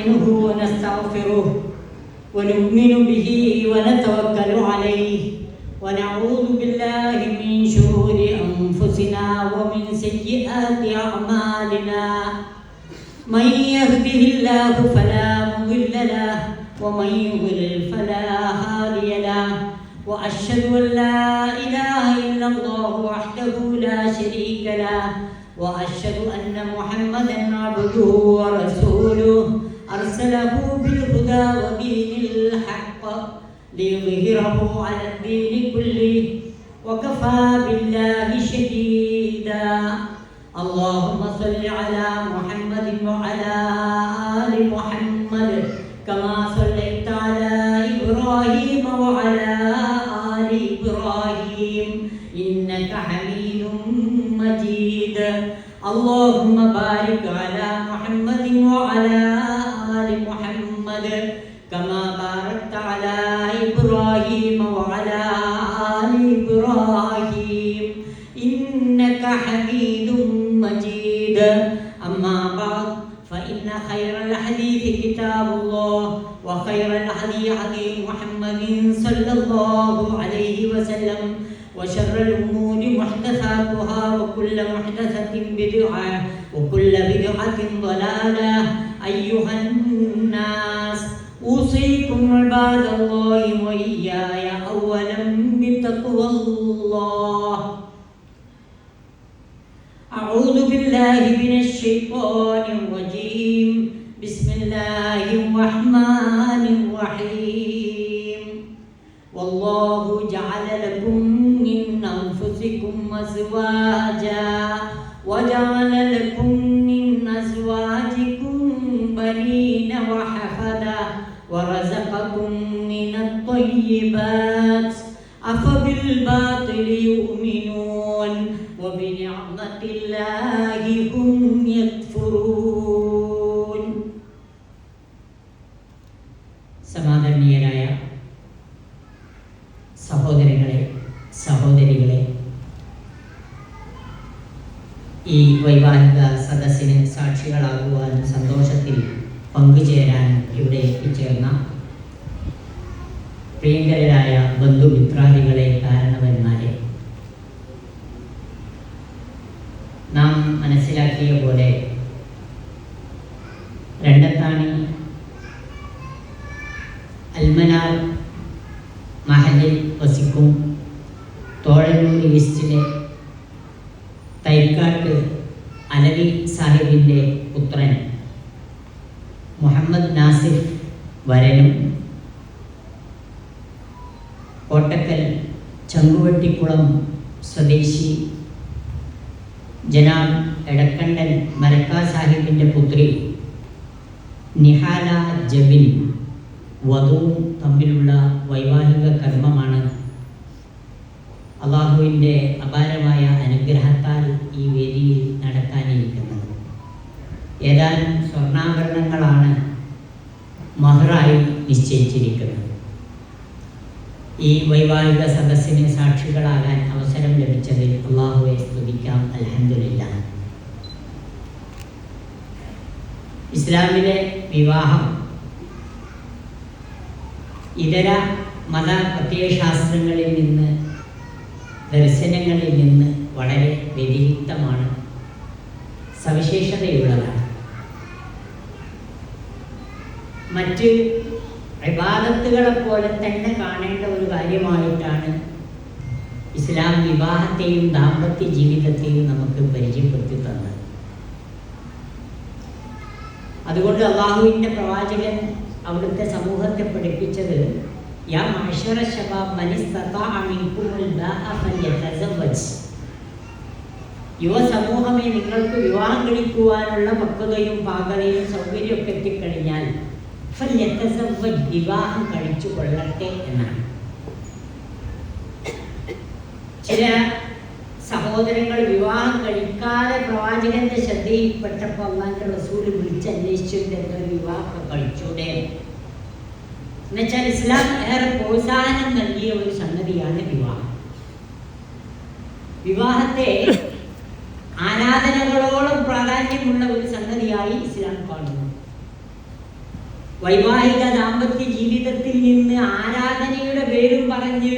نستعينه ونستغفره ونؤمن به ونتوكل عليه ونعوذ بالله من شرور أنفسنا ومن سيئات أعمالنا من يهده الله فلا مضل له ومن يضلل فلا هادي له وأشهد أن لا إله إلا الله وحده لا شريك له وأشهد أن محمدا عبده ورسوله أرسله بالهدى ودين الحق ليظهره على الدين كله وكفى بالله شهيدا. اللهم صل على محمد وعلى آل محمد كما صليت على إبراهيم وعلى آل إبراهيم إنك حميد مجيد. اللهم بارك على محمد وعلى آل محمد كما باركت على إبراهيم وعلى آل إبراهيم إنك حميد مجيد. أما بعد فإن خير الحديث كتاب الله وخير الهدي هدي محمد صلى الله عليه وسلم وشر الأمور محدثاتها وكل محدثة بدعة وكل بدعة ضلالة. أيها الناس أوصيكم عباد الله وإياي أولا بتقوى الله. أعوذ بالله من الشيطان الرجيم. بسم الله الرحمن الرحيم. والله جعل لكم من أنفسكم أزواجا وجعل لكم من أزواجكم بنين وحفدا ورزقكم من الطيبات أفبالباطل يؤمنون وبنعمة الله هم يكفرون. സമാദരണീയരായ സഹോദരങ്ങളെ, സഹോദരികളെ, ഈ വൈവാഹിക സദസ്സിന് സാക്ഷികളാകുവാനും സന്തോഷത്തിൽ പങ്കുചേരാൻ ഇവിടെ എത്തിച്ചേർന്ന പ്രിയങ്കരായ ബന്ധുമിത്രാദികളെ, കാരണവന്മാരെ, നാം മനസ്സിലാക്കിയ പോലെ രണ്ടത്താണി അൽമനാർ മഹലിൽ വസിക്കും തോഴന്നൂർ ഈസ്റ്റിലെ തൈക്കാട്ട് അലവി സാഹിബിൻ്റെ പുത്രൻ മുഹമ്മദ് നാസിഫ് വരനും കോട്ടക്കൽ ചങ്കുവെട്ടിക്കുളം സ്വദേശി ജനാബ് എടക്കണ്ടൻ മലക്കാ സാഹിബിൻ്റെ പുത്രി നിഹാല ജബിൻ വധുവും തമ്മിലുള്ള വൈവാഹിക കർമ്മമാണ് അള്ളാഹുവിൻ്റെ അപാരമായ അനുഗ്രഹത്താൽ ഈ വേദിയിൽ നടക്കാനിരിക്കുന്നത്. ഏതാനും സ്വർണ്ണാഭരണങ്ങളാണ് മഹറായി നിശ്ചയിച്ചിരിക്കുന്നത്. ഈ വൈവാഹിക സദസ്സിന് സാക്ഷികളാകാൻ അവസരം ലഭിച്ചതിൽ അള്ളാഹുവെ സ്തുതിക്കാം. അൽഹംദുലില്ലാഹ്. ഇസ്ലാമിലെ വിവാഹം ഇതര മത പ്രത്യയശാസ്ത്രങ്ങളിൽ നിന്ന്, ദർശനങ്ങളിൽ നിന്ന് വളരെ വ്യതിരിക്തമാണ്, സവിശേഷതയുള്ളതാണ്. മറ്റ് ഇബാദത്തുകളെപ്പോലെ തന്നെ കാണേണ്ട ഒരു കാര്യമായിട്ടാണ് ഇസ്ലാം വിവാഹത്തെയും ദാമ്പത്യ ജീവിതത്തെയും നമുക്ക് പരിചയപ്പെടുത്തി തന്നത്. അതുകൊണ്ട് അള്ളാഹുവിൻ്റെ പ്രവാചകൻ അവിടുത്തെ സമൂഹത്തെ പഠിപ്പിച്ചത് യാ മഅ്ശറ ശബാബ് മൻ ഇസ്തതാഅ മിൻകുമുൽ ബാഅ ഫല്യതസവ്വജ്. യുവ സമൂഹമേ, നിങ്ങൾക്ക് വിവാഹം കഴിക്കുവാനുള്ള പക്വതയും പാകതയും സൗകര്യമൊക്കെ എത്തിക്കഴിഞ്ഞാൽ ഫല്യതസവ്വജ്, വിവാഹം കഴിച്ചു കൊള്ളട്ടെ എന്നാണ്. ചില സഹോദരങ്ങൾ വിവാഹം കഴിക്കാതെ പ്രവാചകന്റെ ശ്രദ്ധയിൽപ്പെട്ടപ്പോൾ അള്ളാഹുവിന്റെ റസൂൽ വിളിച്ചന്വേഷിച്ചിട്ട് എന്തൊരു വിവാഹം കഴിച്ചൂടെ എന്നുവെച്ചാൽ ഇസ്ലാം ഏറെ പ്രോത്സാഹനം നൽകിയ ഒരു സംഗതിയാണ് വിവാഹം. വിവാഹത്തെ ആരാധനകളോളം പ്രാധാന്യമുള്ള ഒരു സംഗതിയായി ഇസ്ലാം കാണുന്നു. വൈവാഹിക ദാമ്പത്യ ജീവിതത്തിൽ നിന്ന് ആരാധനയുടെ പേരും പറഞ്ഞ്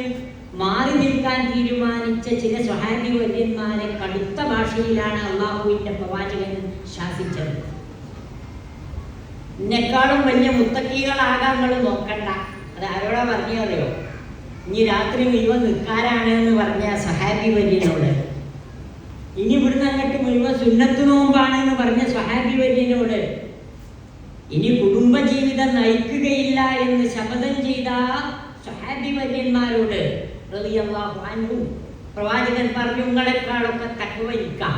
മാറി നിൽക്കാൻ തീരുമാനിച്ച ചില സ്വഹാബി വര്യന്മാരെ കടുത്ത ഭാഷയിലാണ് അള്ളാഹുവിന്റെ പ്രവാചകൻ ശാസിച്ചത്. എന്നെക്കാളും വലിയ മുത്തക്കികളാകാൻ നിങ്ങൾ നോക്കണ്ട. അത് ആരോടാ പറഞ്ഞറിയോ? ഇനി രാത്രി മുഴുവൻ നിൽക്കാനാണ് എന്ന് പറഞ്ഞ സ്വഹാബി വര്യനോട്, ഇനി ഇവിടുന്ന് അങ്ങോട്ട് മുഴുവൻ സുന്നത്ത് നോമ്പാണ് എന്ന് പറഞ്ഞ സ്വഹാബി വര്യനോട്, ഇനി കുടുംബജീവിതം നയിക്കുകയില്ല എന്ന് ശപഥം ചെയ്ത സ്വഹാബി വര്യന്മാരോട് റളിയല്ലാഹു അൻഹു പ്രവാചകൻ പറഞ്ഞു, നിങ്ങളെക്കാളൊക്കെ തഖ്വ എനിക്കാം,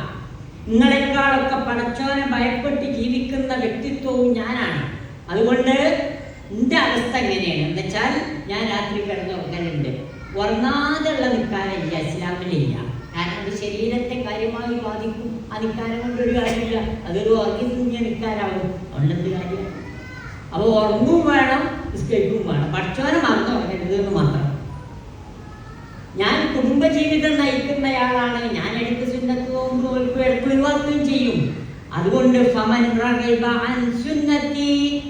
നിങ്ങളെക്കാളൊക്കെ പടച്ചോനെ ഭയപ്പെട്ട് ജീവിക്കുന്ന വ്യക്തിത്വവും ഞാനാണ്. അതുകൊണ്ട് എൻ്റെ അവസ്ഥ എങ്ങനെയാണ് എന്ന് വെച്ചാൽ ഞാൻ രാത്രി കിടന്നുറങ്ങലുണ്ട്. ഉറങ്ങാതെയുള്ള നിൽക്കാനില്ല, ഇസ്ലാമിലില്ല. കാരണം അത് ശരീരത്തെ കാര്യമായി ബാധിക്കും. ആ നിൽക്കാനം കൊണ്ടൊരു കാര്യമില്ല, അതൊരു ഉറങ്ങി തൂങ്ങിയ നിൽക്കാനാവും. അതുകൊണ്ടെന്ത് കാര്യം? അപ്പോൾ ഉറങ്ങും വേണം, നിസ്കരിക്കും വേണം. പടച്ചോനെ മറന്നു ഉറങ്ങരുത് എന്ന് മാത്രം. ഞാൻ കുടുംബജീവിതം നയിക്കുന്നയാളാണ്. ഞാൻ എടുത്ത് സുന്നത്ത് നോമ്പും ഒഴിവാക്കുകയും ചെയ്യും. അതുകൊണ്ട് ഫമൻ റഗിബ അൻ സുന്നത്തി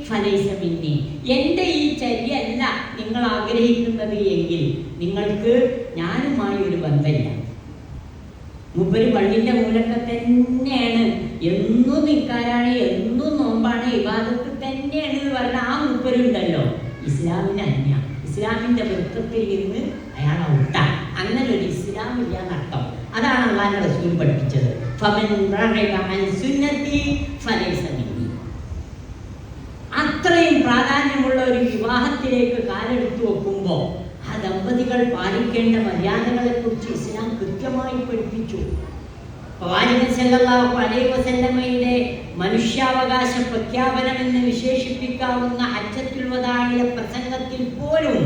ഫലൈസ മിന്നി, എൻ്റെ ഈ ചര്യല്ല നിങ്ങൾ ആഗ്രഹിക്കുന്നത് എങ്കിൽ നിങ്ങൾക്ക് ഞാനുമായി ഒരു ബന്ധമില്ല. മൂപ്പര് പള്ളിൻ്റെ മൂലൊക്കെ തന്നെയാണ്, എന്നും നിൽക്കാനാണ്, എന്നും നോമ്പാണ്, ഇബാദത്ത് തന്നെയാണ് എന്ന് പറഞ്ഞാൽ ആ മൂപ്പരുണ്ടല്ലോ ഇസ്ലാമിന് അന്യ, ഇസ്ലാമിൻ്റെ വൃത്തത്തിൽ നിന്ന് അയാൾ ഔട്ടാണ്. അങ്ങനെ ഒരു ഇസ്ലാമില്ല എന്നർത്ഥം. അതാണ് അല്ലാഹുവിന്റെ റസൂൽ പഠിപ്പിച്ചത്. ഫമൻ റഗിബ അൻ സുന്നത്തി ഫലൈസ മിന്നി. അത്രയും പ്രാധാന്യമുള്ള ഒരു വിവാഹത്തിലേക്ക് കാലെടുത്തു വെക്കുമ്പോൾ ആ ദമ്പതികൾ പാലിക്കേണ്ട മര്യാദകളെ കുറിച്ച് ഇസ്ലാം കൃത്യമായി പഠിപ്പിച്ചു. പ്രവാചകൻ സല്ലല്ലാഹു അലൈഹി വസല്ലമയുടെ മനുഷ്യാവകാശ പ്രഖ്യാപനം എന്ന് വിശേഷിപ്പിക്കാവുന്ന ഹജ്ജത്തുൽ വദാഇലെ പ്രസംഗത്തിൽ പോലും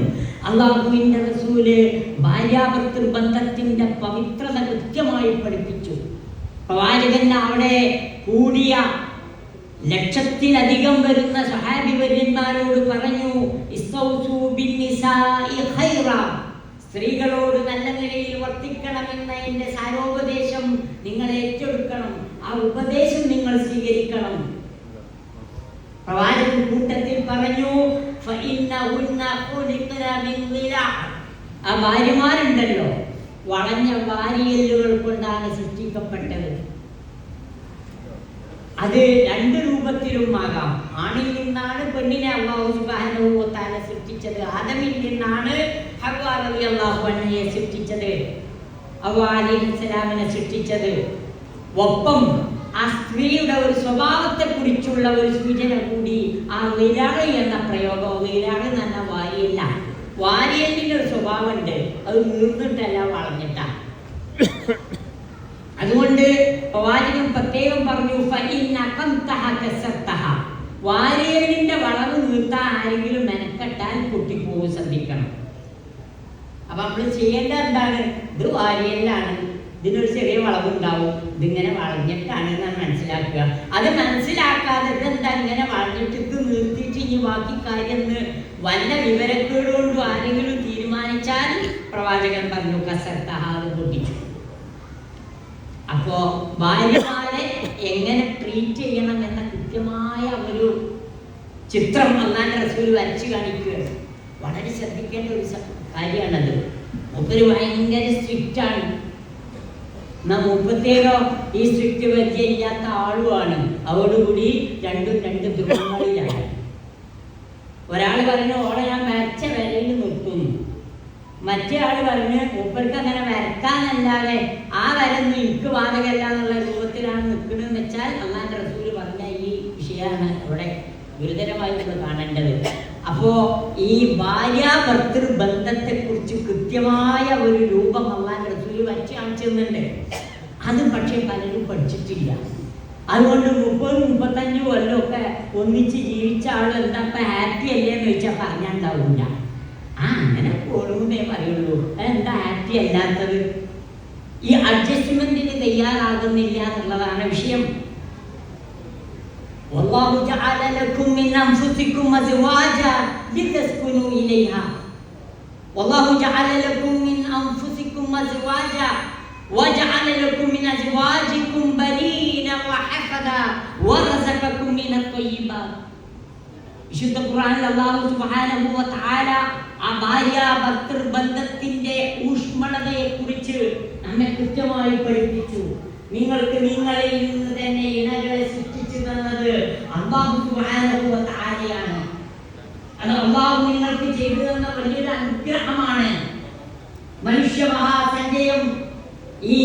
അല്ലാഹുവിന്റെ റസൂല് ഭാര്യാഭർത്തൃ ബന്ധത്തിന്റെ പവിത്രത കൃത്യമായി പഠിപ്പിച്ചു. പ്രവാചകൻ അവിടെ കൂടിയ ലക്ഷത്തിലധികം വരുന്ന സ്വഹാബി വര്യന്മാരോട് പറഞ്ഞു, ഇസ്തൗസൂ ബിന്നിസാഇ ഖൈറാ, സ്ത്രീകളോട് നല്ല നിലയിൽ വർത്തിക്കണമെന്ന എൻ്റെ സാരോപദേശം നിങ്ങൾ ഏറ്റെടുക്കണം, ആ ഉപദേശം നിങ്ങൾ സ്വീകരിക്കണം. പ്രവാചകൻ കൂട്ടത്തിൽ പറഞ്ഞു, ആ ഭാര്യമാരുണ്ടല്ലോ വളഞ്ഞ വാരിയല്ലുകൾ കൊണ്ടാണ് സൃഷ്ടിക്കപ്പെട്ടത്. അത് രണ്ട് രൂപത്തിലും ആകാം. ആണിൽ നിന്നാണ് പെണ്ണിനെ അല്ലാഹു സുബ്ഹാനഹു വ തആല സൃഷ്ടിച്ചത്. ആദമിൽ നിന്നാണ് ഹവ്വ റളിയല്ലാഹു അൻഹയെ സൃഷ്ടിച്ചത്, ഹവ്വ അലൈഹിസ്സലാമിനെ സൃഷ്ടിച്ചത്. ഒപ്പം ആ സ്ത്രീയുടെ ഒരു സ്വഭാവത്തെ കുറിച്ചുള്ള ഒരു സൂചന കൂടി ആ വിരാള് എന്ന പ്രയോഗം. വിരാള് എന്ന് പറഞ്ഞാൽ വാരിയല്ല, വാരിയലിന്റെ ഒരു സ്വഭാവമുണ്ട്, അത് നീർന്നിട്ടല്ല വളഞ്ഞിട്ടാ. അതുകൊണ്ട് പ്രവാചകൻ പ്രത്യേകം പറഞ്ഞു, വാരിയലിന്റെ വളവ് നീർത്താൻ ആരെങ്കിലും മെനക്കെട്ടാൽ പൊട്ടിപ്പോവും, ശ്രദ്ധിക്കണം. അപ്പൊ നമ്മൾ ചെയ്യേണ്ടത് എന്താണ്? ഇത് വാരിയലാണ്, ഇതിനൊരു ചെറിയ വളവുണ്ടാവും, ഇതിങ്ങനെ വളഞ്ഞിട്ടാണ് എന്നാണ് മനസ്സിലാക്കുക. അത് മനസ്സിലാക്കാതെ ഇതെന്താ ഇങ്ങനെ വളഞ്ഞിട്ട് ഇത് നിർത്തിയിട്ട് ഇനി ബാക്കി കാര്യം വല്ല വിവരക്കേടുകൊണ്ടും ആരെങ്കിലും തീരുമാനിച്ചാൽ പ്രവാചകൻ പറഞ്ഞു കസർത്തഹ, അത് പൊട്ടിച്ചു. അപ്പോ ഭാര്യമാരെ എങ്ങനെ ട്രീറ്റ് ചെയ്യണം എന്ന കൃത്യമായ ഒരു ചിത്രം അല്ലാഹുവിന്റെ റസൂൽ വരച്ചു കാണിക്കുകയാണ്. വളരെ ശ്രദ്ധിക്കേണ്ട ഒരു കാര്യമാണത്. മൂപ്പര് ഭയങ്കര സ്ട്രിക്റ്റ് ആണ്. എന്നാ മൂപ്പത്തേരോ ഈ സ്ട്രിക്റ്റ് പരിചയമില്ലാത്ത ആളുമാണ്. അതോടുകൂടി രണ്ടും രണ്ട് ധ്രുവങ്ങളിലാണ്. ഒരാൾ പറഞ്ഞു ഓളെ ഞാൻ വരച്ച വിലയിൽ നിർത്തുന്നു, മറ്റേ ആള് പറഞ്ഞ് മൂപ്പർക്ക് അങ്ങനെ വരക്കാനല്ലാതെ ആ വരൊന്നും എനിക്ക് ബാധകല്ല എന്നുള്ള രൂപത്തിലാണ് നിൽക്കണമെന്ന് വെച്ചാൽ അല്ലാഹുവിന്റെ റസൂൽ പറഞ്ഞ ഈ വിഷയമാണ് അവിടെ ഗുരുതരമായി നമ്മൾ കാണേണ്ടത്. അപ്പോ ഈ ഭാര്യാഭർത്തൃ ബന്ധത്തെ കുറിച്ച് കൃത്യമായ ഒരു രൂപം അല്ലാഹുവിന്റെ റസൂൽ വരച്ച് കാണിച്ചിരുന്നുണ്ട്. അത് പക്ഷെ പലരും പഠിച്ചിട്ടില്ല. അതുകൊണ്ട് 30-35 കൊല്ലമൊക്കെ ഒന്നിച്ച് ജീവിച്ച ആൾ എന്താ ഇപ്പം ഹാപ്പി അല്ലേ എന്ന് ചോദിച്ചാൽ പറഞ്ഞാണ്ടാവില്ല. അങ്ങനെ പോണൂന്നേ പറയുള്ളൂ. എന്താ ഹാപ്പി അല്ലാത്തത്? ഈ അഡ്ജസ്റ്റ്മെന്റിന് തയ്യാറാകുന്നില്ല എന്നുള്ളതാണ് വിഷയം. വല്ലാഹു ജഅല ലക്കും മിൻ അൻഫുസികും അസ്വാജാ ലിതസ്കുനൂ ഇലൈഹാ. വല്ലാഹു ജഅല ലക്കും മിൻ അൻഫുസികും അസ്വാജാ വജഅല ലക്കും മിൻ അസ്വാജികും ബനീന വഹഫദാ വറസഖകും മിനത് ത്വയ്യിബാത്. വിശുദ്ധ ഖുർആനിൽ അല്ലാഹു സുബ്ഹാനഹു വ തആല ആ ഭാര്യ ഭർതൃ ബന്ധത്തിന്റെ ഊഷ്മളതയെ കുറിച്ച് നമ്മെ കൃത്യമായി പഠിപ്പിച്ചു. നിങ്ങൾക്ക് നിങ്ങളിൽ നിന്ന് തന്നെ ഇണകളെ സൃഷ്ടിച്ചു തന്നത് അല്ലാഹു സുബ്ഹാനഹു വ തആലയാണ്. അത് അല്ലാഹു നിങ്ങൾക്ക് ചെയ്തു തന്ന വലിയൊരു അനുഗ്രഹമാണ്. മനുഷ്യ മഹാസഞ്ചയം ഈ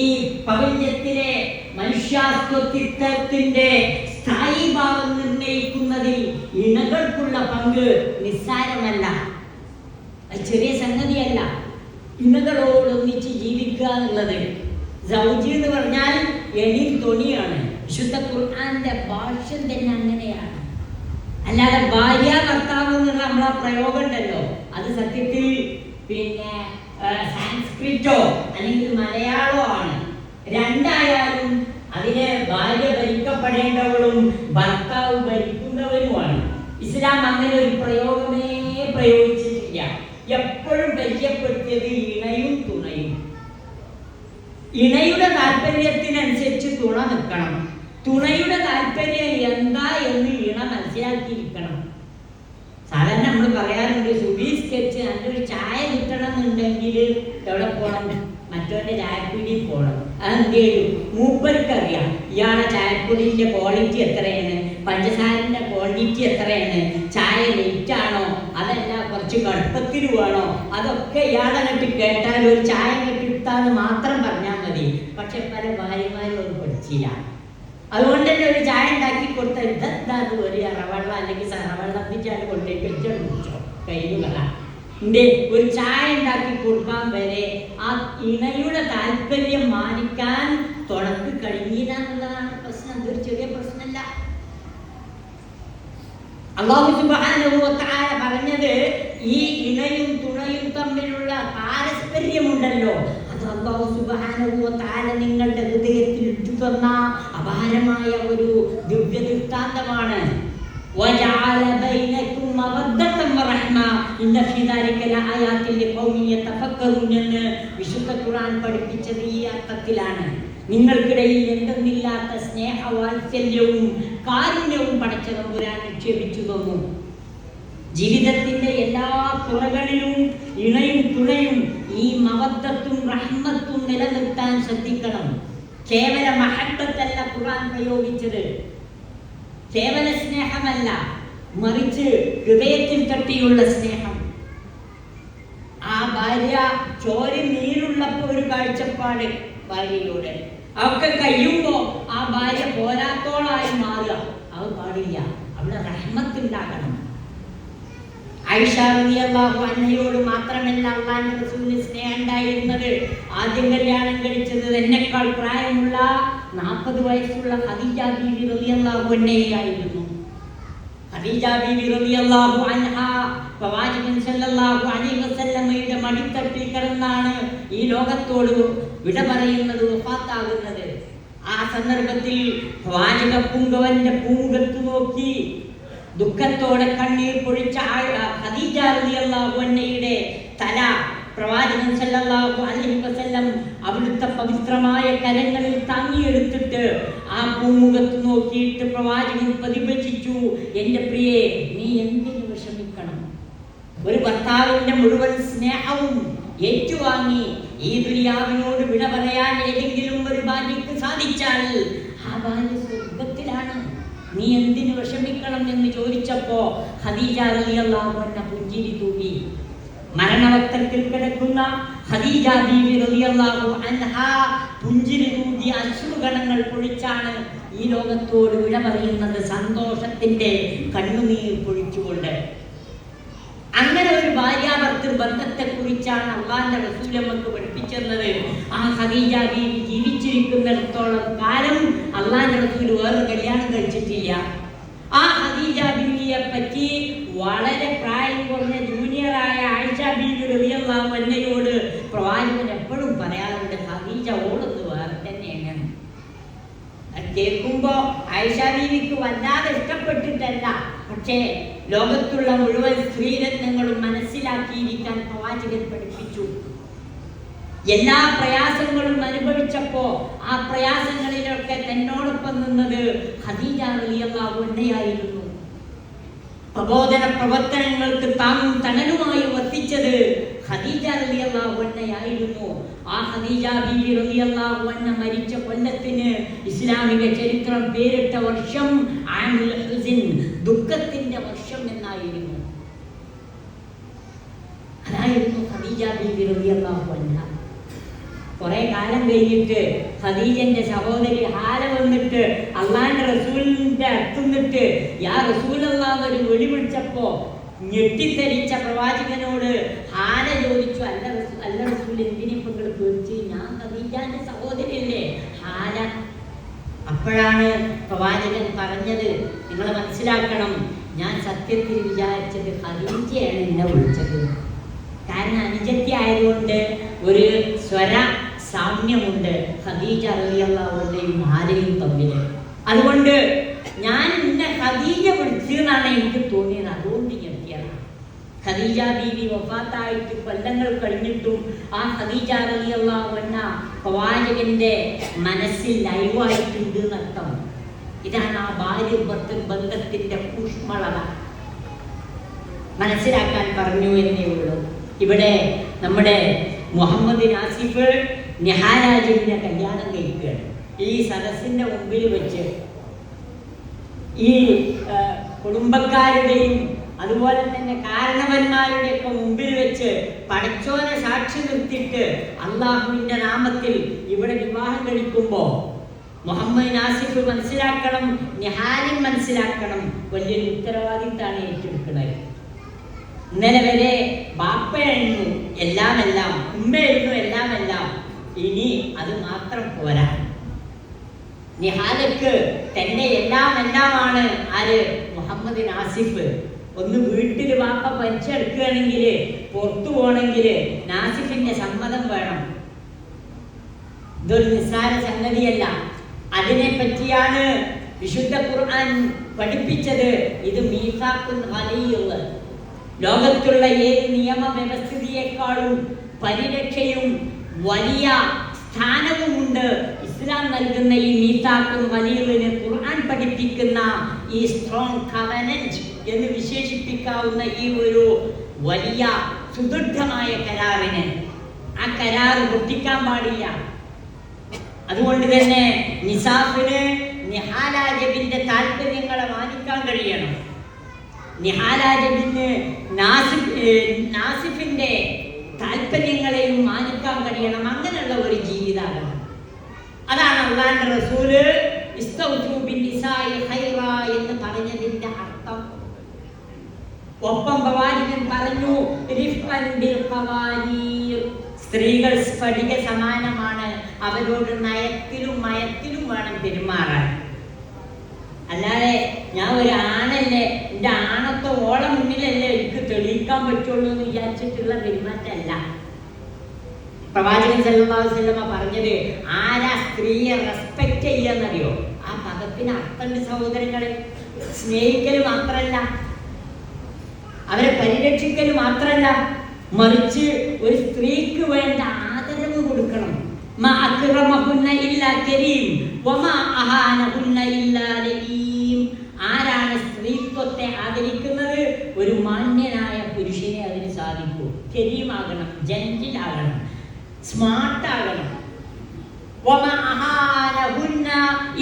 പ്രപഞ്ചത്തിലെ മനുഷ്യാസ്തിത്വത്തിന്റെ സ്ഥായി ഭാവം നിർണയിക്കുന്നതിൽ ഇണകൾക്കുള്ള പങ്ക് നിസ്സാരമല്ല, ചെറിയ സംഗതിയല്ല. ഇണകളോടൊന്നിച്ച് ജീവിക്കുക എന്നുള്ളത് സൗജി എന്ന് പറഞ്ഞാൽ എണീൻ തൊണിയാണ്. വിശുദ്ധ ഖുർആന്റെ ഭാഷ്യം തന്നെ അങ്ങനെയാണ്. അല്ലാതെ ഭാര്യ ഭർത്താവ് എന്നുള്ള നമ്മളെ പ്രയോഗം ഉണ്ടല്ലോ, അത് സത്യത്തിൽ പിന്നെ സാൻസ്ക്രിറ്റോ അല്ലെങ്കിൽ മലയാളമോ ആണ്. രണ്ടായാലും അതിനെ ഭാര്യ ഭരിക്കപ്പെടേണ്ടവളും ഭർത്താവ് ഭരിക്കുന്നവനുമാണ്. ഇസ്ലാം അങ്ങനെ ഒരു പ്രയോഗമേ പ്രയോഗിച്ചിട്ടില്ല. എപ്പോഴും പരിചയപ്പെടുത്തിയത് ഇണയും തുണയും. ഇണയുടെ താല്പര്യത്തിനനുസരിച്ച് തുണ നിൽക്കണം. തുണയുടെ താല്പര്യം എന്താ എന്ന് ഇണ മനസ്സിലാക്കിയിരിക്കണം. സാധാരണ നമ്മൾ പറയാറുണ്ട്, സുബീസ്കരിച്ച് നല്ലൊരു ചായ കിട്ടണം എന്നുണ്ടെങ്കിൽ എവിടെ പോകണം? മറ്റവന്റെ ചായപ്പൊടിയിൽ പോകണം. അതെന്തേലും മൂപ്പർക്കറിയാം ഇയാളെ ചായപ്പൊടിന്റെ ക്വാളിറ്റി എത്രയാണ്, പഞ്ചസാരന്റെ ക്വാണ്ടിറ്റി എത്രയാണ്, ചായ ലേറ്റ് ആണോ അതല്ല കുറച്ച് കടുപ്പത്തിൽ വേണോ, അതൊക്കെ ഇയാളെ കെട്ടി കേട്ടാൽ ഒരു ചായ കെട്ടിട്ടാന്ന് മാത്രം പറഞ്ഞാൽ മതി. പക്ഷെ പല ഭാര്യമാരും അത് പഠിച്ചില്ല. അതുകൊണ്ട് തന്നെ ഒരു ചായ ഉണ്ടാക്കി കൊടുത്താൽ ഇതെന്താ ഒരു ഇറവെള്ളം അല്ലെങ്കിൽ സറവെള്ളത്തിച്ചാൽ കൊണ്ടുപോയി വെച്ചോ കയ്യിലുകള ഒരു ചായ ഉണ്ടാക്കി കൊടുക്കാൻ വരെ ആ ഇണയുടെ താല്പര്യം മാനിക്കാൻ തുണക്ക് കഴിഞ്ഞില്ല എന്നുള്ളതാണ് പ്രശ്നം. അതൊരു ചെറിയ പ്രശ്നമല്ല. അല്ലാഹു സുബ്ഹാനഹു വ തആല പറഞ്ഞത് ഈ ഇണയും തുണയും തമ്മിലുള്ള പാരസ്പര്യമുണ്ടല്ലോ, അത് അല്ലാഹു സുബ്ഹാനഹു വ തആല നിങ്ങളുടെ ഹൃദയത്തിൽ ഇട്ടു തന്ന അപാരമായ ഒരു ദിവ്യ ദൃഷ്ടാന്തമാണ്. وجعل بينكم مودة ورحمة إن في ذلك لآيات لقوم يتفكرون എന്ന് വിശുദ്ധ ഖുർആൻ പഠിപ്പിച്ചത് ഈ അർത്ഥത്തിലാണ്. നിങ്ങൾക്കിടയിൽ എന്തെന്നില്ലാത്ത സ്നേഹവാത്സല്യവും കാരുണ്യവും പടച്ച തമ്പുരാൻ നിക്ഷേപിച്ചു തന്നു. ജീവിതത്തിന്റെ എല്ലാ തുറകളിലും ഇണയും തുണയും ഈ മവദ്ദത്തും റഹ്മത്തും നിലനിർത്താൻ ശ്രദ്ധിക്കണം. കേവല മഹബ്ബത്തല്ല ഖുർആൻ പ്രയോഗിച്ചത്, കേവല സ്നേഹമല്ല, മറിച്ച് ഹൃദയത്തിൽ തട്ടിയുള്ള സ്നേഹം. ആ ഭാര്യ ചോരി നീരുള്ളപ്പോ ഒരു കാഴ്ചപ്പാട് ഭാര്യയോട്, അവർക്ക് കഴിയുമ്പോ ആ ഭാര്യ പോരാത്തോളായി മാറുക, അത് പാടില്ല. അവിടെ റഹ്മത്ത് ഉണ്ടാകണം. ആയിഷ റളിയല്ലാഹു അൻഹയോട് മാത്രമല്ല അല്ലാഹുവിന്റെ റസൂലിന് സ്നേഹം ഉണ്ടായിരുന്നത്. ആദ്യം കല്യാണം കഴിച്ചത് എന്നെക്കാൾ പ്രായമുള്ള 40 വയസ്സുള്ള ഖദീജ ബീവി റളിയല്ലാഹു അൻഹയായിരുന്നു. ഖദീജ ബീവി റളിയല്ലാഹു അൻഹ പ്രവാചകൻ സല്ലല്ലാഹു അലൈഹി വസല്ലമയുടെ മടിത്തട്ടിൽ കിടന്നാണ് ഈ ലോകത്തോട് വിട പറയുന്നത്, വഫാത്താകുന്നത്. ആ സന്ദർഭത്തിൽ പ്രവാചക പുങ്കവന്റെ പൂമുഖത്ത് നോക്കി ദുഃഖത്തോടെ കണ്ണീർ പൊഴിച്ച ഖദീജ റളിയല്ലാഹു അൻഹയുടെ തല പ്രവാചകൻ സല്ലല്ലാഹു അലൈഹി വസല്ലം അവിടുത്തെ പവിത്രമായ കരങ്ങളിൽ താങ്ങിയെടുത്തിട്ട് ആ പൂമുഖത്ത് നോക്കിയിട്ട് പ്രവാചകൻ പ്രതിഭജിച്ചു, എന്റെ പ്രിയേ, നീ എന്തിനു വിഷമിക്കണം? ഒരു ഭർത്താവിന്റെ മുഴുവൻ സ്നേഹവും ഏറ്റുവാങ്ങി ഈ ദുനിയാവിനോട് വിട പറയാൻ ഏതെങ്കിലും ഒരു ഭാര്യയ്ക്ക് സാധിച്ചാൽ ആ ഭാര്യ സ്വർഗ്ഗത്തിലാണ്. നീ എന്തിനു വിഷമിക്കണം എന്ന് ചോദിച്ചപ്പോ ഖദീജ റളിയല്ലാഹു അൻഹ പുഞ്ചിരി തൂകി. മരണവക്തത്തിൽ കിടക്കുന്ന ഖദീജ ബീവി റളിയല്ലാഹു അൻഹ പുഞ്ചിരി തൂകി അശ്രുഗണങ്ങൾ പൊഴിച്ചാണ് ഈ ലോകത്തോട് വിട പറയുന്നത്, സന്തോഷത്തിന്റെ കണ്ണുനീർ പൊഴിച്ചുകൊണ്ട്. അങ്ങനെ ഒരു ഭാര്യാഭർത്തൃ ബന്ധത്തെ കുറിച്ചാണ് അല്ലാഹുവിന്റെ റസൂൽ നമുക്ക് പഠിപ്പിച്ചിരുന്നത്. ആ ഖദീജ ബീവി ജീവിച്ചിരിക്കുന്നിടത്തോളം കാലം അല്ലാഹുവിന്റെ റസൂൽ വേറെ കല്യാണം കഴിച്ചിട്ടില്ല. ആ ഖദീജ ബീവിയെ പറ്റി വളരെ പ്രായം കുറഞ്ഞ ജൂനിയറായ ആയിഷ ബീവി റളിയല്ലാഹു അൻഹയോട് പ്രവാചകൻ എപ്പോഴും പറയാറുണ്ട്, ഖദീജ ഓളൊന്ന് വേറെ തന്നെയാണ്. കേൾക്കുമ്പോ ആയിഷ ബീവിക്ക് വല്ലാതെ ഇഷ്ടപ്പെട്ടിട്ടല്ല, പക്ഷേ ലോകത്തുള്ള മുഴുവൻ സ്ത്രീരത്നങ്ങളും മനസ്സിലാക്കിയിരിക്കാൻ പ്രവാചകൻ പഠിപ്പിച്ചു. എല്ലാ പ്രയാസങ്ങളും അനുഭവിച്ചപ്പോ ആ പ്രയാസങ്ങളിലൊക്കെ തന്നോടൊപ്പം നിന്നത് ഖദീജ റളിയല്ലാഹു അൻഹയായിരുന്നു. പ്രബോധന പ്രവർത്തനങ്ങൾക്ക് താങ്ങും തണലുമായി വർത്തിച്ചത് ഖദീജ റളിയല്ലാഹു അൻഹയായിരുന്നു. ആ ഖദീജ ബീവി റളിയല്ലാഹു അൻഹ മരിച്ച കൊല്ലത്തിന് ഇസ്ലാമിക ചരിത്രം പേരിട്ട വർഷം ആമുൽ ഹുസ്ൻ, ദുഃഖത്തിന്റെ വർഷം എന്നായിരുന്നു. അതായിരുന്നു ഖദീജ ബീവി റളിയല്ലാഹു അൻഹ. കുറെ കാലം കഴിഞ്ഞിട്ട് ഖദീജന്റെ സഹോദരി ഹാല വന്നിട്ട് അള്ളാന്റെ റസൂലിന്റെ അടുത്തുനിന്നിട്ട് യാ റസൂലല്ലാഹ് ഒരു വിളി വിളിച്ചപ്പോ ഞെട്ടിത്തരിച്ച പ്രവാചകനോട് ഹാല ചോദിച്ചു, അല്ല റസൂൽ എന്തിനിപ്പോ നിങ്ങൾ പേടിച്ച്? ഞാൻ ഖദീജന്റെ സഹോദരിയല്ലേ ഹാല. അപ്പോഴാണ് പ്രവാചകൻ പറഞ്ഞത്, നിങ്ങൾ മനസ്സിലാക്കണം, ഞാൻ സത്യത്തിൽ വിചാരിച്ചത് ഖദീജയാണ് എന്നെ വിളിച്ചത്. കാരണം അനുജത്തി ആയതുകൊണ്ട് ഒരു സ്വര സാമ്യമുണ്ട് ഖദീജ റളിയല്ലാഹു അൻഹയും ഹാലയും തമ്മിൽ. അതുകൊണ്ട് ഞാൻ ഇന്ന ഖദീജ വിളിച്ചെന്നാണ് എനിക്ക് തോന്നിയത്. അതുകൊണ്ട് ഞെട്ടിയതാണ്. ഖദീജ ബീവി വഫാത്തായിട്ട് കൊല്ലങ്ങൾ കഴിഞ്ഞിട്ടും ആ ഖദീജ റളിയല്ലാഹു അൻഹ പ്രവാചകന്റെ മനസ്സിൽ ലൈവായിട്ടുണ്ട് എന്നർത്ഥം. ഇതാണ് ആ ഭാര്യ ബന്ധത്തിന്റെ ഊഷ്മളത. മനസ്സിലാക്കാൻ പറഞ്ഞു എന്നേ ഉള്ളൂ. ഇവിടെ നമ്മുടെ മുഹമ്മദ് നാസിഫ് നിഹാലാജിനെ കല്യാണം കഴിക്കുകയാണ്. ഈ സദസ്സിന്റെ മുമ്പിൽ വെച്ച് ഈ കുടുംബക്കാരുടെയും അതുപോലെ തന്നെ കാരണവന്മാരുടെ ഒക്കെ മുമ്പിൽ വെച്ച് പടച്ചോനെ സാക്ഷി നിർത്തിയിട്ട് അള്ളാഹുവിന്റെ നാമത്തിൽ ഇവിടെ വിവാഹം കഴിക്കുമ്പോ മുഹമ്മദ് നാസിഫ് മനസ്സിലാക്കണം, നിഹാലിൻ മനസ്സിലാക്കണം, വലിയൊരു ഉത്തരവാദിത്തമാണ് ഏറ്റെടുക്കുന്നത്. ഇന്നലെ വരെ ബാപ്പയായിരുന്നു എല്ലാം, ഉമ്മയായിരുന്നു എല്ലാം. ഇനി അത് മാത്രം പോരാ. നിഹാലക്ക് തന്റെ എല്ലാമാണ് ആര്? മുഹമ്മദ് നാസിഫ്. ഒന്ന് വീട്ടിൽ ബാപ്പ പരിച്ചെടുക്കുകയാണെങ്കിൽ പുറത്തു പോകണമെങ്കിൽ നാസിഫിന്റെ സമ്മതം വേണം. ഇതൊരു നിസ്സാര സംഗതിയല്ല. അതിനെ പറ്റിയാണ് വിശുദ്ധ ഖുർആൻ പഠിപ്പിച്ചത്. ഇത് മീസാഖുൽ ഖലീൽ, ലോകത്തുള്ള ഏത് നിയമ വ്യവസ്ഥിതിയെക്കാളും പരിരക്ഷയും വലിയ സ്ഥാനവുമുണ്ട് ഇസ്ലാം നൽകുന്ന ഈ മീസാഖുൽ ഖലീലിന്. ഖുർആൻ പഠിപ്പിക്കുന്ന ഈ സ്ട്രോങ് കവനന്റ് എന്ന് വിശേഷിപ്പിക്കാവുന്ന ഈ ഒരു വലിയ സുദൃഢമായ കരാറിന്, ആ കരാർ പൊട്ടിക്കാൻ പാടില്ല. അതുകൊണ്ട് തന്നെ നിസാഫിന് നിഹാലാജബിന്റെ താല്പര്യങ്ങളെ മാനിക്കാൻ കഴിയണം. നിഹാലാജബിന് നാസിഫിന്റെ താല്പര്യങ്ങളെയും മാനിക്കാൻ കഴിയണം. അങ്ങനെയുള്ള ഒരു ജീവിതമാണ്. അതാണ് അല്ലാഹുവിന്റെ റസൂല് ഇസ്തൗസൂ ബിന്നിസാഇ ഖൈറാ എന്ന് പറഞ്ഞതിന്റെ അർത്ഥം. ഒപ്പം പ്രവാചകൻ പറഞ്ഞു, റിഫ്ഖൻ ബിൽ ഖവാനീർ, സ്ത്രീകൾ സ്ഫടിക സമാനമാണ്, അവരോട് നയത്തിലും മയത്തിലും വേണം പെരുമാറാൻ. അല്ലാതെ ഞാൻ ഒരു ആണല്ലേ, എൻ്റെ ആണത്തെ ഓളെ മുന്നിലല്ലേ എനിക്ക് തെളിയിക്കാൻ പറ്റുള്ളൂ എന്ന് വിചാരിച്ചിട്ടുള്ള പെരുമാറ്റമല്ല. പ്രവാചകൻ സല്ലല്ലാഹു അലൈഹി വസല്ലമ പറഞ്ഞത്, ആരാ സ്ത്രീയെ റെസ്പെക്ട് ചെയ്യാന്നറിയോ? ആ പദത്തിന് അർത്ഥമുണ്ട് സഹോദരങ്ങളെ. സ്നേഹിക്കൽ മാത്രല്ല, അവരെ പരിരക്ഷിക്കൽ മാത്രല്ല, മറിച്ച് ഒരു സ്ത്രീക്ക് വേണ്ട ആദരവ് കൊടുക്കണം. മാ അക്റമഹുന്ന ഇല്ലാ കരീം വമാ അഹാനഹുന്ന ഇല്ലാ ലഈം. ആരാണ് സ്ത്രീത്വത്തെ ആദരിക്കുന്നത്? ഒരു മാന്യനായ പുരുഷനെ അതിന് സാധിക്കൂ. കരീമാകണം, ജെന്റിലാകണം, സ്മാർട്ടാകണം. വമാ അഹാനഹുന്ന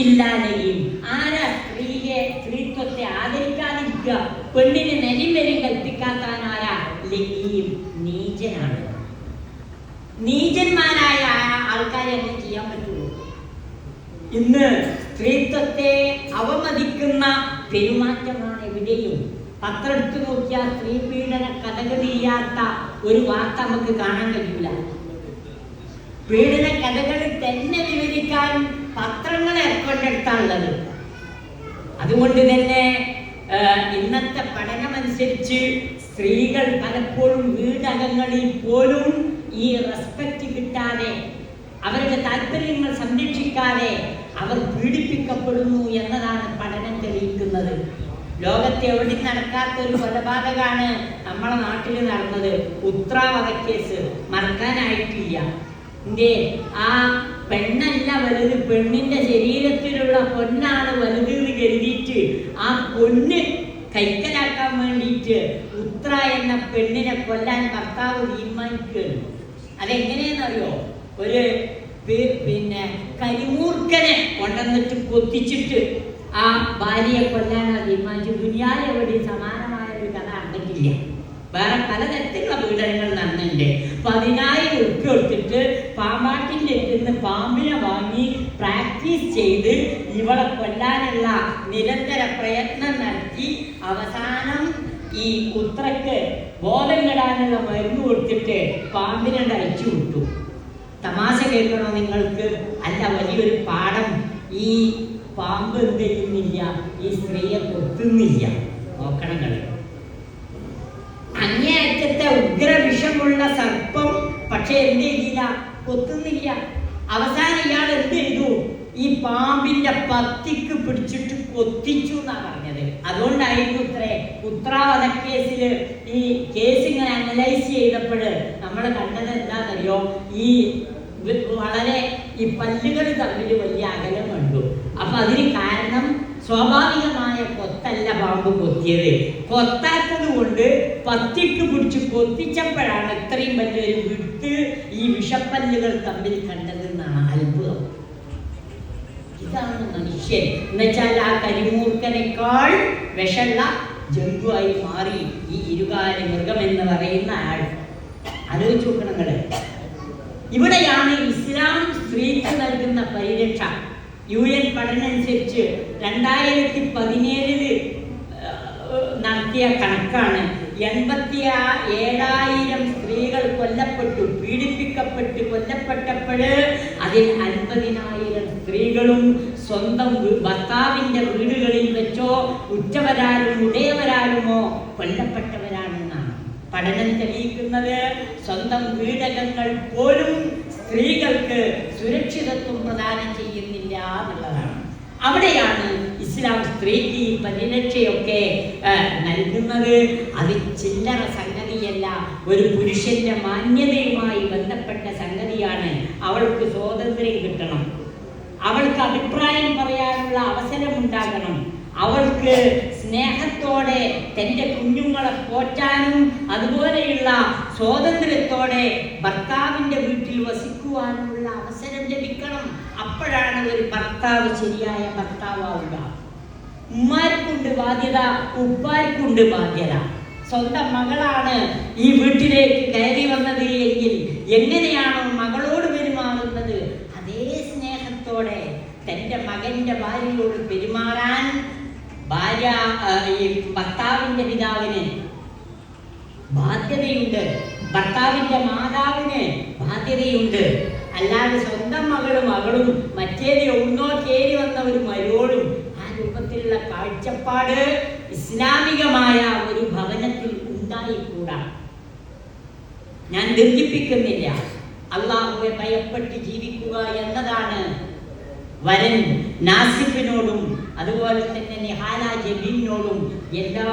ഇല്ലാ ലഈം. ആരാ സ്ത്രീത്വത്തെ ആദരിക്കാതിരിക്കുക, പെണ്ണിന് നെലിവരും കൽപ്പിക്കാത്താനാരാ? ലഈം, നീചനാണ്. നീചന്മാരായ ആൾക്കാരെ അങ്ങനെ ചെയ്യാൻ പറ്റുള്ളൂ. ഇന്ന് സ്ത്രീത്വത്തെ അവമതിക്കുന്ന പെരുമാറ്റമാണ് എവിടെയും. പത്രമെടുത്ത് നോക്കിയാൽ സ്ത്രീ പീഡന കഥകളില്ലാത്ത ഒരു വാർത്ത നമുക്ക് കാണാൻ കഴിയില്ല. പീഡന കഥകൾ തന്നെ വിവരിക്കാൻ പത്രങ്ങൾ ഏർപ്പെട്ടെടുത്താണുള്ളത്. അതുകൊണ്ട് തന്നെ ഇന്നത്തെ പഠനമനുസരിച്ച് സ്ത്രീകൾ പലപ്പോഴും വീടകങ്ങളിൽ പോലും ഈ റെസ്പെക്റ്റ് കിട്ടാതെ, അവരുടെ താല്പര്യങ്ങൾ സംരക്ഷിക്കാതെ അവർ പീഡിപ്പിക്കപ്പെടുന്നു എന്നതാണ് പഠനം തെളിയിക്കുന്നത്. ലോകത്ത് എവിടെ നടക്കാത്ത ഒരു കൊലപാതകമാണ് നമ്മളെ നാട്ടിൽ നടന്നത്. ഉത്രാവധക്കേസ് മറക്കാനായിട്ടില്ല. ആ പെണ്ണല്ല വലുത്, പെണ്ണിന്റെ ശരീരത്തിലുള്ള പൊന്നാണ് വലുത് എന്ന് കരുതിയിട്ട് ആ പൊന്ന് കൈക്കലാക്കാൻ വേണ്ടിയിട്ട് ഉത്ര എന്ന പെണ്ണിനെ കൊല്ലാൻ ഭർത്താവ് തീരുമാനിക്കുകയാണ്. അതെങ്ങനെയെന്നറിയോ? ഒരു പിന്നെ കരിമൂർക്കനെ കൊണ്ടുവന്നിട്ട് കൊത്തിച്ചിട്ട് ആ ഭാര്യയെ കൊല്ലാനാണ് തീരുമാനിച്ചു. ദുനിയാവിൽ എവിടെയും സമാനമായ ഒരു കഥ കണ്ടിട്ടില്ല. വേറെ പലതരത്തിലുള്ള പീഡനങ്ങൾ നടന്നിട്ടുണ്ട്. 10,000 ഉറുപ്പിക കൊടുത്തിട്ട് പാമ്പാട്ടിൻ്റെ നിന്ന് പാമ്പിനെ വാങ്ങി പ്രാക്ടീസ് ചെയ്ത് ഇവളെ കൊല്ലാനുള്ള നിരന്തര പ്രയത്നം നടത്തി അവസാനം ഈ ഉത്രക്ക് ബോധം കെടാനുള്ള മരുന്ന് കൊടുത്തിട്ട് പാമ്പിനെ അയച്ചു വിട്ടു. തമാശ കേൾക്കണോ നിങ്ങൾക്ക്? അല്ല, വലിയൊരു പാഠം. ഈ പാമ്പ് എന്ത് ചെയ്യുന്നില്ല? ഈ സ്ത്രീയെ കൊത്തുന്നില്ല. നോക്കണം കളി. അങ്ങേയറ്റത്തെ ഉഗ്രവിഷമുള്ള സർപ്പം പക്ഷെ എന്ത് ചെയ്യില്ല? കൊത്തുന്നില്ല. അവസാനം ഇയാൾ എന്ത് ചെയ്തു? ഈ പാമ്പിന്റെ പത്തിക്ക് പിടിച്ചിട്ട് കൊത്തിച്ചു എന്നാ പറഞ്ഞത്. അതുകൊണ്ടായിരുന്നു ഉത്തരാവധക്കേസില് ഈ കേസ് ഇങ്ങനെ അനലൈസ് ചെയ്തപ്പോൾ നമ്മൾ കണ്ടത് എന്താണെന്നറിയോ? ഈ വളരെ ഈ പല്ലുകൾ തമ്മിൽ വലിയ അകലം കണ്ടു. അപ്പൊ അതിന് കാരണം സ്വാഭാവികമായ കൊത്തല്ല പാമ്പ് കൊത്തിയത്. കൊത്താത്തത് കൊണ്ട് പത്തിക്ക് പിടിച്ച് കൊത്തിച്ചപ്പോഴാണ് ഇത്രയും വലിയൊരു വിട്ട് ഈ വിഷപ്പല്ലുകൾ തമ്മിൽ കണ്ടതെന്നാണ് അത്ഭുതം. ഇതാണ് മനുഷ്യൻ എന്നുവെച്ചാൽ ആ കരിമൂർക്കനേക്കാൾ വിഷമുള്ള ജന്തുവായി മാറി ഈ ഇരുകാലി മൃഗം എന്ന് പറയുന്ന ആൾ. ആലോചിച്ച് നോക്കണങ്ങള്. ഇവിടെയാണ് ഇസ്ലാം സ്ത്രീക്ക് നൽകുന്ന പരിരക്ഷ. UN പഠനമനുസരിച്ച് 2017 നടത്തിയ കണക്കാണ്. 87,000 സ്ത്രീകൾ കൊല്ലപ്പെട്ടു, പീഡിപ്പിക്കപ്പെട്ട് കൊല്ലപ്പെട്ടപ്പോൾ അതിൽ 50,000 സ്ത്രീകളും സ്വന്തം ഭർത്താവിൻ്റെ വീടുകളിൽ വെച്ചോ ഉറ്റവരാലും ഉടയവരാലുമോ കൊല്ലപ്പെട്ടവരാണെന്നാണ് പഠനം തെളിയിക്കുന്നത്. സ്വന്തം വീടകങ്ങൾ പോലും സ്ത്രീകൾക്ക് സുരക്ഷിതത്വം പ്രദാനം ചെയ്യുന്നില്ല എന്നുള്ളതാണ്. അവിടെയാണ് ഇസ്ലാം സ്ത്രീക്ക് ഈ പരിരക്ഷയൊക്കെ നൽകുന്നത്. അത് ചില്ലറ സംഗതിയല്ല, ഒരു പുരുഷന്റെ മാന്യതയുമായി ബന്ധപ്പെട്ട സംഗതിയാണ്. അവൾക്ക് സ്വാതന്ത്ര്യം കിട്ടണം, അവൾക്ക് അഭിപ്രായം പറയാനുള്ള അവസരമുണ്ടാകണം, അവൾക്ക് സ്നേഹത്തോടെ തൻ്റെ കുഞ്ഞുങ്ങളെ പോറ്റാനും അതുപോലെയുള്ള സ്വാതന്ത്ര്യത്തോടെ ഭർത്താവിൻ്റെ വീട്ടിൽ വസിക്കുവാനുമുള്ള അവസരം ലഭിക്കണം. അപ്പോഴാണ് ഒരു ഭർത്താവ് ശരിയായ ഭർത്താവുക. ഉമ്മാർക്കുണ്ട് ബാധ്യത, ഉപ്പാർക്കുണ്ട് ബാധ്യത. സ്വന്തം മകളാണ് ഈ വീട്ടിലേക്ക് കയറി വന്നത് എങ്കിൽ എങ്ങനെയാണോ മകളോട് പെരുമാറുന്നത് അതേ സ്നേഹത്തോടെ തൻ്റെ മകൻ്റെ ഭാര്യയോട് പെരുമാറാൻ ഈ ഭർത്താവിൻ്റെ പിതാവിന് ബാധ്യതയുണ്ട്, ഭർത്താവിൻ്റെ മാതാവിന് ബാധ്യതയുണ്ട്. അല്ലാതെ സ്വന്തം മകളും മറ്റേത് ഒന്നോ കേറി വന്ന ഒരു മരോളും ആ രൂപത്തിലുള്ള കാഴ്ചപ്പാട് ഇസ്ലാമികമായ ഒരു ഭവനത്തിൽ ഉണ്ടായിക്കൂടാ. ഞാൻ ദീർഘിപ്പിക്കുന്നില്ല. അള്ളാഹുവെ ഭയപ്പെട്ട് ജീവിക്കുക എന്നതാണ് വരൻ നാസിഫിനോടും അതുപോലെ തന്നെ നിഹാല ജബീനോടും എല്ലാ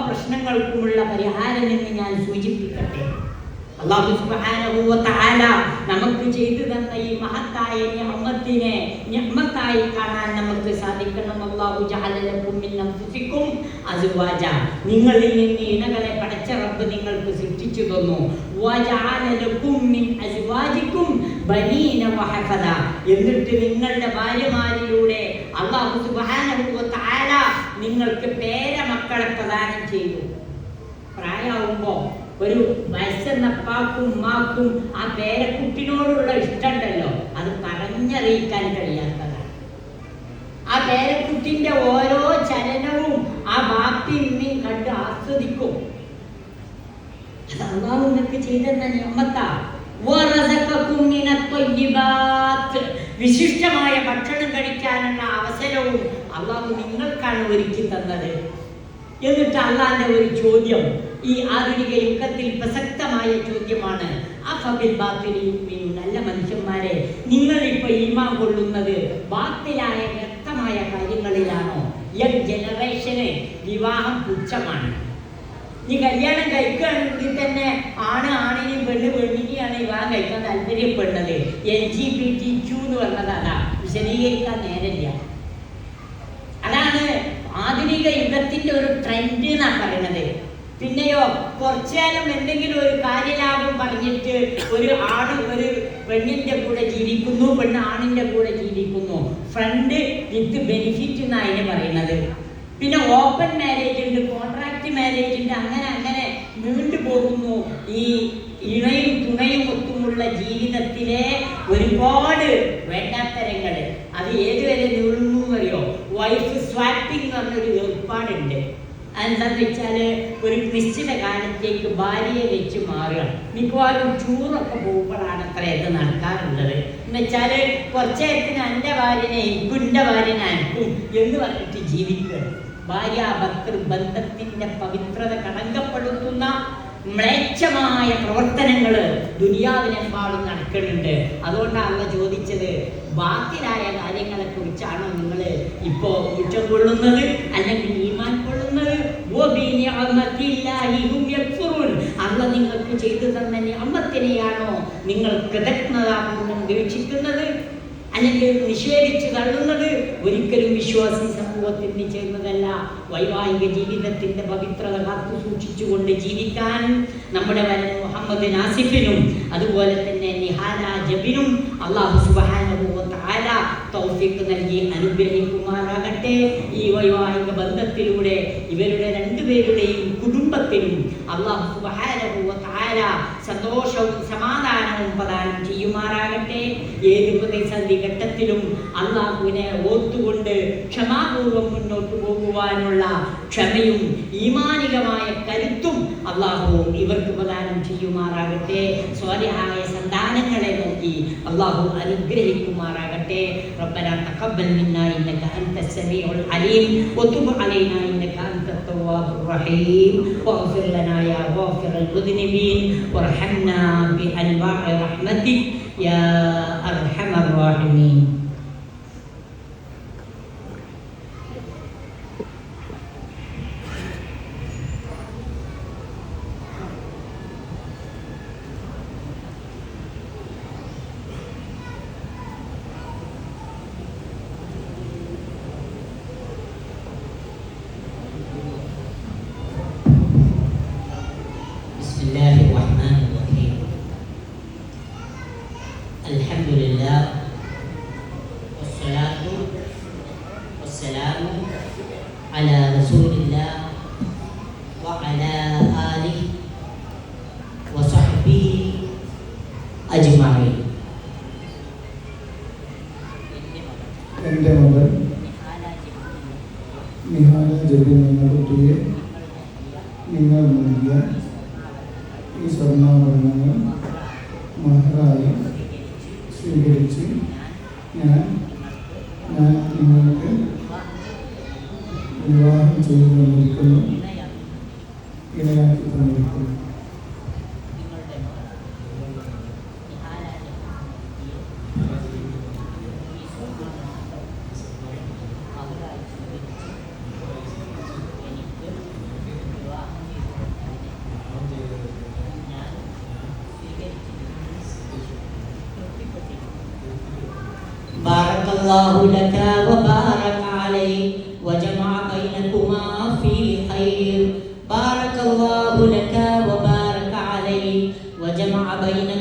പ്രശ്നങ്ങൾക്കുമുള്ള പരിഹാരം എന്ന് ഞാൻ സൂചിപ്പിക്കട്ടെ. അല്ലാഹു സുബ്ഹാനഹു വ തആല നമുക്ക് ചെയ്തു തന്ന ഈ മഹത്തായ നിഅമത്തായി കാണാൻ നമുക്ക് സാധിക്കണം. അല്ലാഹു ജഅല ലക്കും മിൻ അൻഫുസികും അസ്വാജ, നിങ്ങളിൽ നിന്ന് ഇണകളെ പടച്ച റബ്ബ് നിങ്ങൾക്ക് സൃഷ്ടിച്ചു തന്നു. വ ജഅല ലക്കും മിൻ അസ്വാജികും ബനീന വ ഹഫദ, എന്നിട്ട് നിങ്ങളുടെ ഭാര്യമാരിലൂടെ അല്ലാഹു സുബ്ഹാനഹു വ തആല നിങ്ങൾക്ക് പേരമക്കളെ പ്രദാനം ചെയ്തു. പ്രായമാകുമ്പോൾ ഒരു വയസ്സെന്നപ്പാക്കും ഉമ്മാക്കും ആ പേരക്കുട്ടിനോടുള്ള ഇഷ്ടമുണ്ടല്ലോ, അത് പറഞ്ഞറിയിക്കാൻ കഴിയാത്തതാണ്. ആ പേരക്കുട്ടിന്റെ ഓരോ ചലനവും ആ ബാപ്പിയും ഉമ്മയും കണ്ട് ആസ്വദിക്കും. അത് അല്ലാഹു നിങ്ങൾക്ക് ചെയ്തെന്ന നിഅമത്താ. വിശിഷ്ടമായ ഭക്ഷണം കഴിക്കാനുള്ള അവസരവും അല്ലാഹു നിങ്ങൾക്കാണ് ഒരുക്കി തന്നത്. എന്നിട്ട് അള്ളാന്റെ ഒരു ചോദ്യം ഈ ആധുനിക യുഗത്തിൽ പ്രസക്തമായ ചോദ്യമാണ്. നല്ല മനുഷ്യന്മാരെ, നിങ്ങൾ ഇപ്പൊ ഈമാൻ കൊള്ളുന്നത് ബാത്തിലായ വ്യക്തമായ കാര്യങ്ങളിലാണോ? യങ് ജനറേഷന് വിവാഹം പുച്ഛമാണ്. നീ കല്യാണം കഴിക്കുകയാണെങ്കിൽ തന്നെ ആണിനെയും പെണ്ണിനെയാണ് വിവാഹം കഴിക്കാൻ താല്പര്യപ്പെടുന്നത്. LGBT എന്ന് പറഞ്ഞത് അതാ, വിശദീകരിക്കാൻ നേരമില്ല. അതാണ് ആധുനിക ആധുനിക യുഗത്തിന്റെ ഒരു ട്രെൻഡ് എന്നാണ് പറയുന്നത്. പിന്നെയോ കുറച്ചു നേരം എന്തെങ്കിലും ഒരു കാര്യലാഭം പറഞ്ഞിട്ട് ഒരു പെണ്ണിന്റെ കൂടെ ജീവിക്കുന്നു, പെണ്ണ് ആണിന്റെ കൂടെ ജീവിക്കുന്നു. ഫ്രണ്ട് വിത്ത് ബെനിഫിറ്റ് എന്നാണ് അതിന് പറയുന്നത്. പിന്നെ ഓപ്പൺ മാരേജ് ഉണ്ട്, കോൺട്രാക്ട് മാരേജ് ഉണ്ട്. അങ്ങനെ നീണ്ടു പോകുന്നു ഈ ഇണയും തുണയും ഒത്തുമുള്ള ജീവിതത്തിലെ ഒരുപാട് വേണ്ടാത്തരങ്ങൾ. അത് ഏതുവരെ നീളുന്നു അറിയോ? വൈഫ് സ്വാപ്പിംഗ് എന്ന് പറഞ്ഞൊരു ഏർപ്പാടുണ്ട്. അതെന്താന്ന് വെച്ചാല് ഒരു നിശ്ചിത കാലത്തേക്ക് ഭാര്യയെ വെച്ച് മാറുക. മിക്കവാറും ടൂറൊക്കെ പോകുമ്പോഴാണ് അത്ര ഇത് നടക്കാറുള്ളത്. എന്ന് വെച്ചാല് കുറച്ചു നേരത്തിന് എൻ്റെ ഭാര്യനെ എനിക്കും എൻ്റെ ഭാര്യനെ എനിക്കും എന്ന് പറഞ്ഞിട്ട് ജീവിക്കുകയാണ്. ഭാര്യ ഭർത്തൃ ബന്ധത്തിന്റെ പവിത്രത കളങ്കപ്പെടുത്തുന്ന മ്ലേച്ഛമായ പ്രവർത്തനങ്ങൾ ദുനിയാവിനെമ്പാടും നടക്കുന്നുണ്ട്. അതുകൊണ്ടാണ് ചോദിച്ചത്, ബാത്തിലായ കാര്യങ്ങളെ കുറിച്ചാണോ നിങ്ങൾ ഇപ്പോൾ കുറ്റം കൊള്ളുന്നത്, അല്ലെങ്കിൽ ഈമാൻ കൊള്ളുന്നത്? അല്ല നിങ്ങൾക്ക് ചെയ്തു തന്ന നിഅമത്തിനെയാണോ നിങ്ങൾ കൃതജ്ഞതാപൂർവ്വം വീക്ഷിക്കുന്നത്, അല്ലെങ്കിൽ നിഷേധിച്ചു തള്ളുന്നത്? ഒരിക്കലും വിശ്വാസി സമൂഹത്തിന് ചേർന്നതല്ല. വൈവാഹിക ജീവിതത്തിന്റെ പവിത്രത കാത്തു സൂക്ഷിച്ചുകൊണ്ട് ജീവിക്കാൻ നമ്മുടെ വരൻ മുഹമ്മദ് നാസിഫിനും അതുപോലെ തന്നെ നിഹാല ജബിനും അല്ലാഹു സുബ്ഹാനഹു വ തആല തൗഫീഖ് നൽകി അനുഗ്രഹിക്കുമാറാകട്ടെ. ഈ വൈവാഹിക ബന്ധത്തിലൂടെ ഇവരുടെ രണ്ടുപേരുടെയും കുടുംബത്തിനും അല്ലാഹു സുബ്ഹാനഹു വ തആല സന്തോഷവും സമാധാനവും പ്രദാനം ചെയ്യുമാറാകട്ടെ. ഏത് പ്രതിസന്ധി ഘട്ടത്തിലും അല്ലാഹുവിനെ ഓർത്തുകൊണ്ട് ക്ഷമാപൂർവ്വം മുന്നോട്ട് പോകുവാനുള്ള ക്ഷമയും ഈമാനികമായ കരുത്തും അല്ലാഹു ഇവർക്ക് പ്രദാനം ചെയ്യുമാറാകട്ടെ. സ്വാലിഹായ സന്താനങ്ങളെ നോക്കി അല്ലാഹു അനുഗ്രഹിക്കുമാറാകട്ടെ. ربنا تقبل منا انك انت السميع العليم وتب علينا انك انت التواب الرحيم واغفر لنا يا غافر المذنبين وارحمنا بانواع رحمتك يا ارحم الراحمين. Bismillahirrahmanirrahim. Alhamdulillah wassalatu wassalamu ala rasulillah wa ala alihi wa sahbihi ajma'in. എൻ്റെ മകൾ നിഹാല ജബിൻ എന്ന കുട്ടിയെ നിങ്ങൾ നൽകിയ ഈ സ്വർണ്ണാഭരണങ്ങൾ മഹറായി സ്വീകരിച്ച് ഞാൻ നിങ്ങൾക്ക് വിവാഹം ചെയ്തു തന്നിരിക്കുന്നു, ഇണയാക്കി തന്നിരിക്കുന്നു. Barakallahu laka wa baraka alayk wa jama'a bainakuma fi khair. Barakallahu laka wa baraka alayk wa jama'a bainakuma